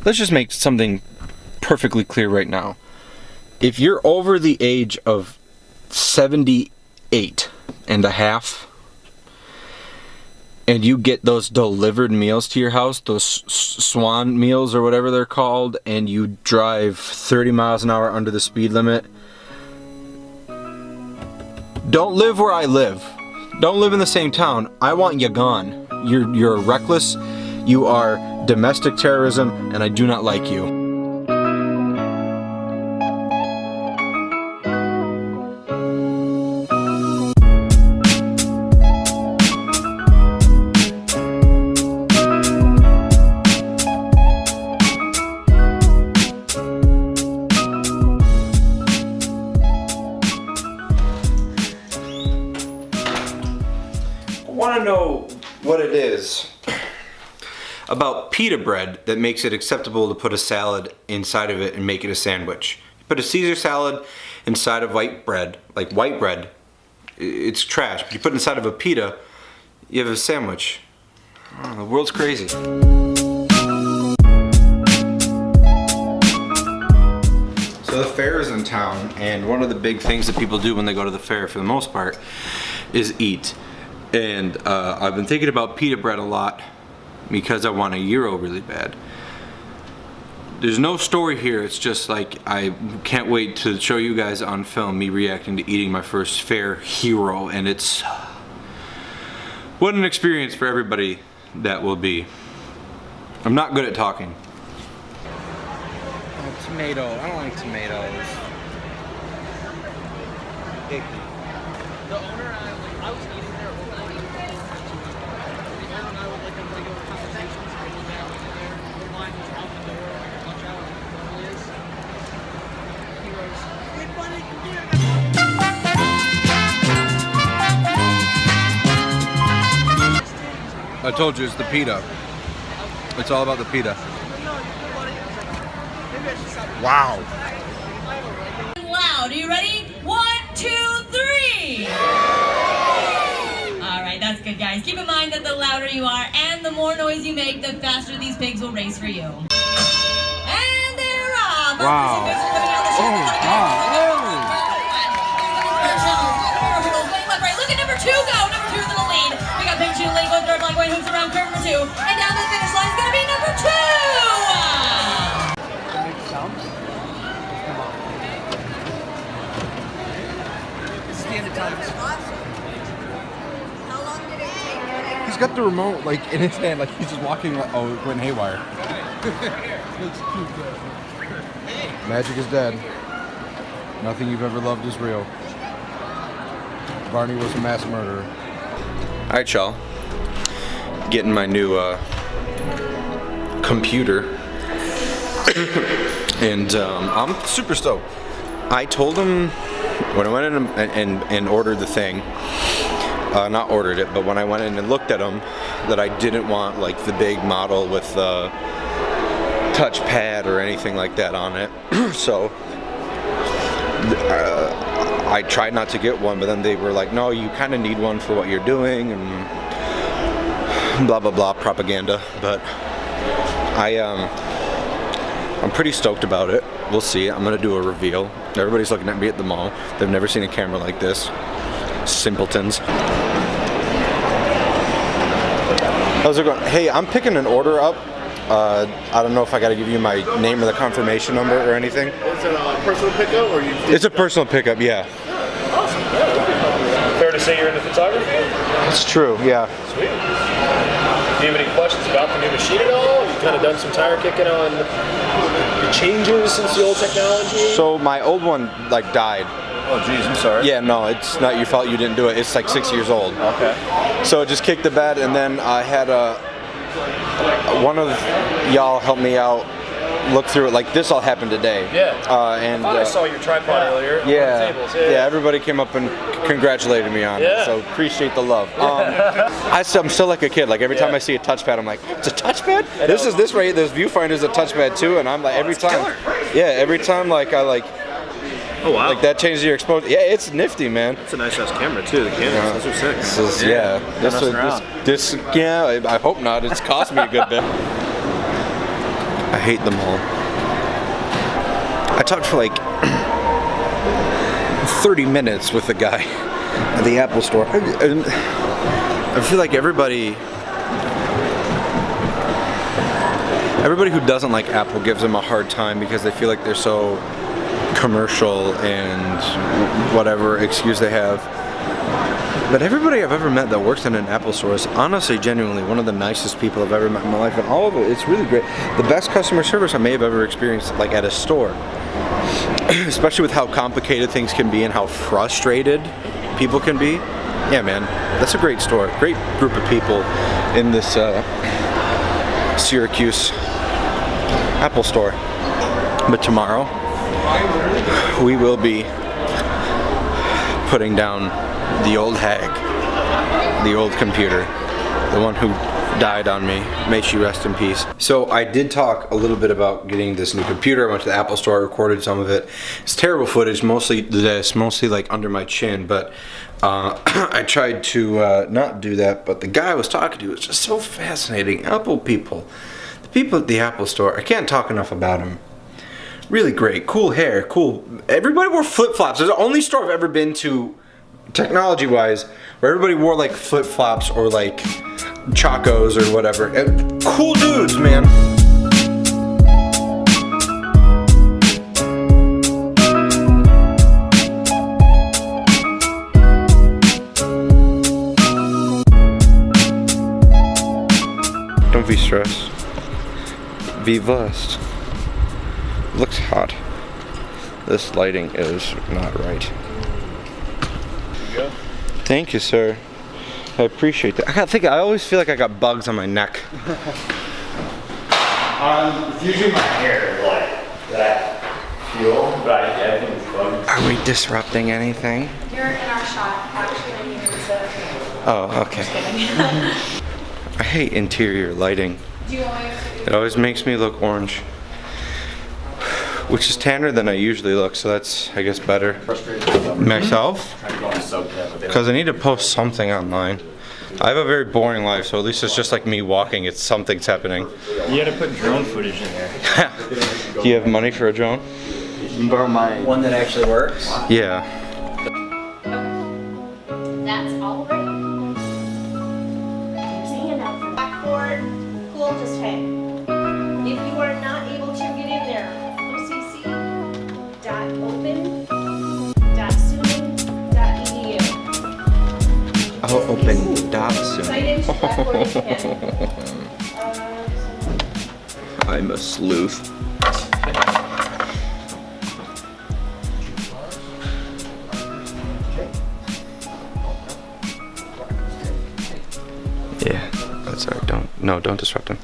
let's just make something perfectly clear right now. If you're over the age of 78 and a half and you get those delivered meals to your house, those Swan meals or whatever they're called, and you drive 30 miles an hour under the speed limit, don't live where I live. Don't live in the same town. I want you gone. You're reckless. You are domestic terrorism, and I do not like you. Want to know what it is about pita bread that makes it acceptable to put a salad inside of it and make it a sandwich. You put a Caesar salad inside of white bread, like white bread, it's trash. But you put it inside of a pita, you have a sandwich. Oh, the world's crazy. So the fair is in town, and one of the big things that people do when they go to the fair, for the most part, is eat. And I've been thinking about pita bread a lot because I want a gyro really bad. There's no story here, it's just like I can't wait to show you guys on film me reacting to eating my first fair gyro, and it's what an experience for everybody that will be. I'm not good at talking. Oh, tomato, I don't like tomatoes. Icky. The owner, I was eating there overnight. I don't know, like a regular conversations, going down there, the line was out the door, watch out, where it is. Heroes. Good money, I told you it's the pita. It's all about the pita. Wow. Loud. Are you ready? 1, 2, 3. All right, that's good, guys. Keep in mind that the louder you are and the more noise you make, the faster these pigs will race for you. And they're off. Wow. Look at number 2 go. Number 2 is in the lead. We got pig 2 lead, goes third, black, white, hoops around curve number 2. And down to the finish line is going to be number 2. How long did it take? He's got the remote like in his hand, like he's just walking like, oh, it went haywire. Magic is dead. Nothing you've ever loved is real. Barney was a mass murderer. Alright, y'all. Getting my new computer. And I'm super stoked. I told him when I went in and ordered the thing, not ordered it, but when I went in and looked at them, that I didn't want like the big model with the touchpad or anything like that on it. So I tried not to get one, but then they were like, no, you kind of need one for what you're doing, and blah blah blah propaganda. But I'm pretty stoked about it. We'll see. I'm gonna do a reveal. Everybody's looking at me at the mall. They've never seen a camera like this. Simpletons. How's it going? Hey, I'm picking an order up. I don't know if I got to give you my name or the confirmation number or anything. Is it a personal pickup or you? It's a personal pickup, yeah. Awesome. Yeah. Fair to say you're into photography? It's true, yeah. Sweet. Do you have any questions about the new machine at all? You've kind of done some tire kicking on the changes since the old technology? So my old one like died. Oh geez, I'm sorry. Yeah, no, it's not your fault you didn't do it. It's like 6 years old. Okay. So it just kicked the bed, and then I had one of y'all help me out, look through it. Like this all happened today. Yeah. And I saw your tripod earlier. Yeah. On the tables. Yeah. Everybody came up and congratulated me on it. So appreciate the love. I'm still like a kid. Like every time I see a touchpad, I'm like, it's a touchpad? This viewfinder's a touchpad too, and I'm like every time. Yeah, every time like I like. Oh wow. Like that changes your exposure. Yeah, it's nifty, man. It's a nice ass camera too. The cameras, those are sick. This, yeah, I hope not. It's cost me a good bit. I hate them all. I talked for like 30 minutes with the guy at the Apple store. And I feel like everybody who doesn't like Apple gives them a hard time because they feel like they're so commercial and whatever excuse they have. But everybody I've ever met that works in an Apple store is honestly, genuinely one of the nicest people I've ever met in my life, and all of it, it's really great. The best customer service I may have ever experienced, like at a store, especially with how complicated things can be and how frustrated people can be. Yeah, man, that's a great store. Great group of people in this Syracuse Apple store. But tomorrow, we will be putting down the old hag, the old computer, the one who died on me. May she rest in peace. So I did talk a little bit about getting this new computer. I went to the Apple store, recorded some of it. It's terrible footage, mostly like under my chin, but I tried to not do that. But the guy I was talking to was just so fascinating. Apple people, the people at the Apple store, I can't talk enough about them. Really great, cool hair, cool. Everybody wore flip-flops. It's the only store I've ever been to, technology-wise, where everybody wore like flip-flops or like chacos or whatever. And cool dudes, man. Don't be stressed. Be blessed. Looks hot. This lighting is not right. Thank you, sir. I appreciate that. I always feel like I got bugs on my neck. It's usually my hair, like, that I feel, but I think it's bugs. Are we disrupting anything? You're in our shot, actually. Oh, okay. I hate interior lighting. Do you want me to do It always makes me look orange. Which is tanner than I usually look, so that's, I guess, better. Myself? Because I need to post something online. I have a very boring life, so at least it's just like me walking. It's something's happening. You had to put drone footage in there. Do you have money for a drone? You can borrow my one that actually works. Yeah. That's all right. Keep singing out for backboard. Cool, just hang. If you are not able to get in there, occ.open.student.edu. I'll open dot soon. Sign into Blackboard if you can. I'm a sleuth. Yeah, that's alright. Don't disrupt him.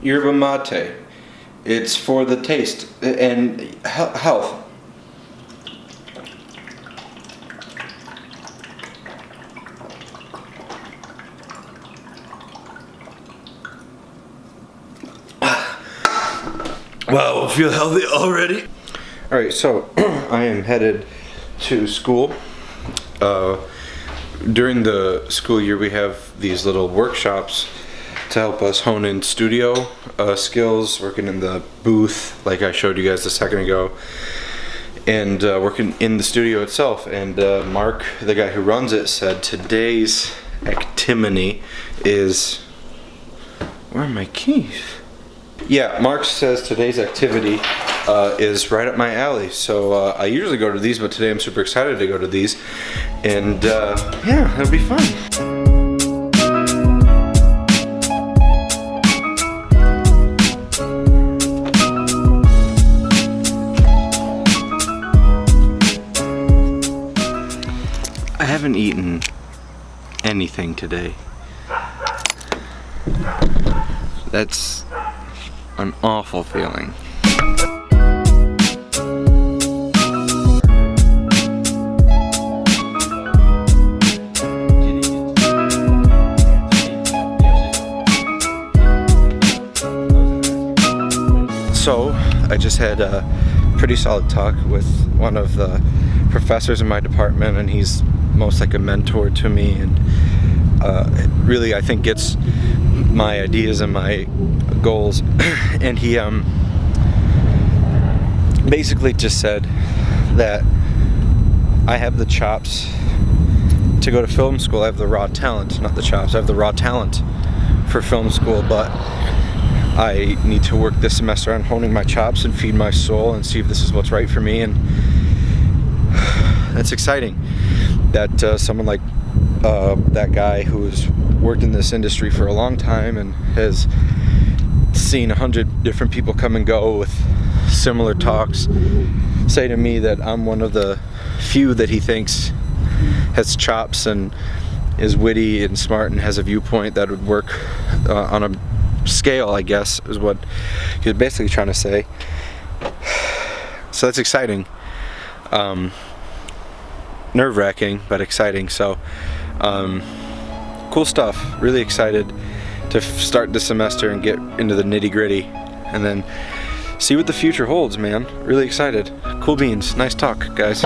Yerba mate. It's for the taste and health. Wow, feel healthy already. All right, so I am headed to school. During the school year, we have these little workshops to help us hone in studio skills, working in the booth like I showed you guys a second ago, and working in the studio itself. And Mark, the guy who runs it, said today's activity is... Where are my keys? Yeah, Mark says today's activity is right up my alley. So I usually go to these, but today I'm super excited to go to these. And yeah, it'll be fun. I haven't eaten anything today. That's an awful feeling. So, I just had a pretty solid talk with one of the professors in my department, and he's most like a mentor to me, and really I think gets my ideas and my goals. And he basically just said that I have the chops to go to film school. I have the raw talent, not the chops. I have the raw talent for film school, but I need to work this semester on honing my chops and feed my soul and see if this is what's right for me. And that's exciting that someone like that guy who's worked in this industry for a long time and has seen 100 different people come and go with similar talks say to me that I'm one of the few that he thinks has chops and is witty and smart and has a viewpoint that would work on a scale, I guess, is what he was basically trying to say. So that's exciting. Nerve-wracking, but exciting. So cool stuff. Really excited to start this semester and get into the nitty-gritty and then see what the future holds, man. Really excited. Cool beans. Nice talk, guys.